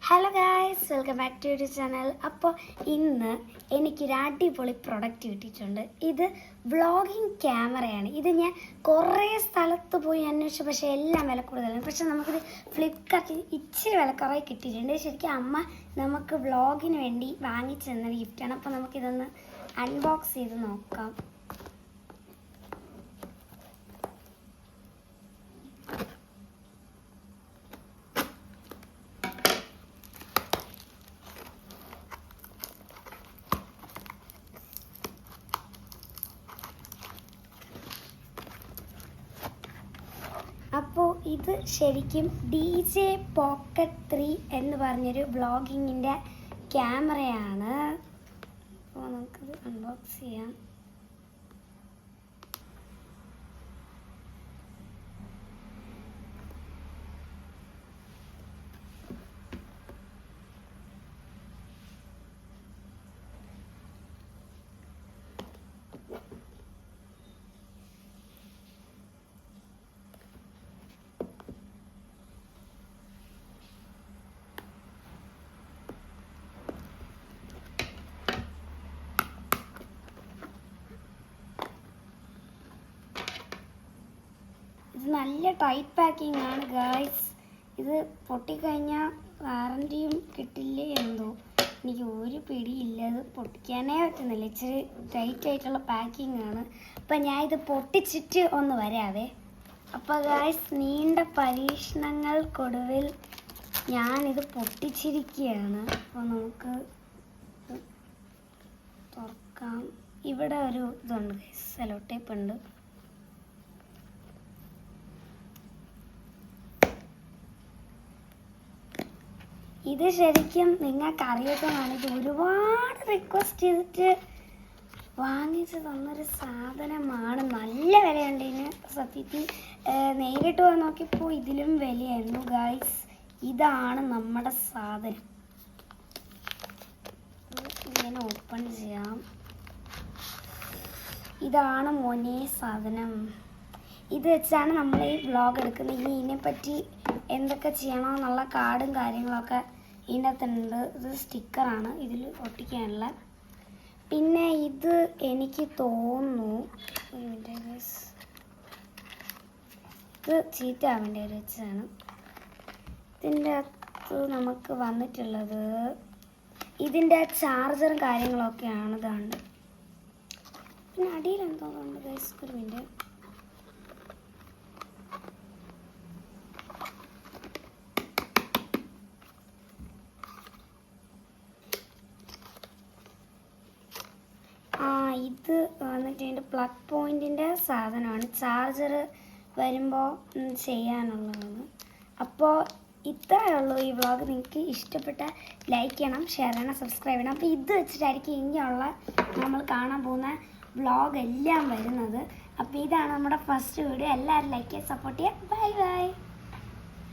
Hello guys, welcome back to your channel. അപ്പോൾ ഇന്ന് എനിക്കൊരു അടിപൊളി പ്രൊഡക്റ്റ് കിട്ടിയിട്ടുണ്ട്. ഇത് വ്ളോഗിങ് ക്യാമറയാണ്. ഇത് ഞാൻ കുറേ സ്ഥലത്ത് പോയി അന്വേഷിച്ചു, പക്ഷേ എല്ലാം വില കൂടുതലാണ്. പക്ഷെ നമുക്കിത് ഫ്ലിപ്കാർട്ടിൽ ഇച്ചിരി വിലക്കുറവായി കിട്ടിയിട്ടുണ്ട്. ശരിക്കും അമ്മ നമുക്ക് വ്ളോഗിന് വേണ്ടി വാങ്ങിച്ചു തന്നൊരു ഗിഫ്റ്റാണ്. അപ്പോൾ നമുക്കിതൊന്ന് അൺബോക്സ് ചെയ്ത് നോക്കാം. അപ്പോൾ ഇത് ശരിക്കും DJ പോക്കറ്റ് 3 എന്ന് പറഞ്ഞൊരു വ്ളോഗിങ്ങിൻ്റെ ക്യാമറയാണ്. അപ്പോൾ നമുക്കത് അൺബോക്സ് ചെയ്യാം. ഇത് നല്ല ടൈറ്റ് പാക്കിംഗ് ആണ് ഗായ്സ്. ഇത് പൊട്ടിക്കഴിഞ്ഞാൽ വാറൻറ്റിയും കിട്ടില്ലേ എന്തോ, എനിക്ക് ഒരു പിടിയില്ല. ഇത് പൊട്ടിക്കാനേ പറ്റുന്നില്ല, ഇച്ചിരി ടൈറ്റ് ആയിട്ടുള്ള പാക്കിംഗ് ആണ്. അപ്പം ഞാൻ ഇത് പൊട്ടിച്ചിട്ട് ഒന്ന് വരാവേ. അപ്പോൾ ഗായ്സ്, നീണ്ട പരീക്ഷണങ്ങൾക്കൊടുവിൽ ഞാനിത് പൊട്ടിച്ചിരിക്കുകയാണ്. അപ്പോൾ നമുക്ക് തുറക്കാം. ഇവിടെ ഒരു ഇതുണ്ട് ഗായ്സ്, സെലോ ടേപ്പ് ഉണ്ട്. ഇത് ശരിക്കും നിങ്ങൾക്ക് അറിയാത്തതാണ്. ഇത് ഒരുപാട് റിക്വസ്റ്റ് ചെയ്തിട്ട് വാങ്ങിച്ച് തന്നൊരു സാധനമാണ്. നല്ല വിലയുണ്ട് ഇതിന്. സത്യത്തിൽ നേരിട്ട് പോയി നോക്കിയപ്പോൾ ഇതിലും വിലയായിരുന്നു ഗായ്സ്. ഇതാണ് നമ്മുടെ സാധനം. ഇങ്ങനെ ഓപ്പൺ ചെയ്യാം. ഇതാണ് മോനെ സാധനം. ഇത് വെച്ചാണ് നമ്മൾ ഈ വ്ളോഗ് എടുക്കുന്നത്. ഇനി ഇതിനെപ്പറ്റി എന്തൊക്കെ ചെയ്യണമെന്നുള്ള കാർഡും കാര്യങ്ങളൊക്കെ ഇതിനകത്തുണ്ട്. ഇത് സ്റ്റിക്കറാണ്, ഇതിൽ ഒട്ടിക്കാനുള്ള. പിന്നെ ഇത് എനിക്ക് തോന്നുന്നു ഇത് ചീത്തയാവേണ്ടി വെച്ചാണ്. ഇതിൻ്റെ അകത്ത് നമുക്ക് വന്നിട്ടുള്ളത് ഇതിൻ്റെ ചാർജറും കാര്യങ്ങളൊക്കെയാണ്. ഇതാണ്ട്. പിന്നെ അടിയിൽ എന്തോ ഉണ്ട് ഗൈസ്, ഒരു മിനിറ്റ്. ഇത് വന്നിട്ട് ഇതിൻ്റെ പ്ലഗ് പോയിൻറ്റിൻ്റെ സാധനമാണ്. ചാർജർ വരുമ്പോൾ ചെയ്യാനുള്ളതാണ്. അപ്പോൾ ഇത്രയേ ഉള്ളൂ ഈ വ്ളോഗ്. നിങ്ങൾക്ക് ഇഷ്ടപ്പെട്ട ലൈക്ക് ചെയ്യണം, ഷെയർ ചെയ്യണം, സബ്സ്ക്രൈബ് ചെയ്യണം. അപ്പോൾ ഇത് വെച്ചിട്ടായിരിക്കും ഇനിയുള്ള നമ്മൾ കാണാൻ പോകുന്ന വ്ളോഗ് എല്ലാം വരുന്നത്. അപ്പോൾ ഇതാണ് നമ്മുടെ ഫസ്റ്റ് വീഡിയോ. എല്ലാവരും ലൈക്ക് ചെയ്യുക, സപ്പോർട്ട് ചെയ്യുക. Bye bye.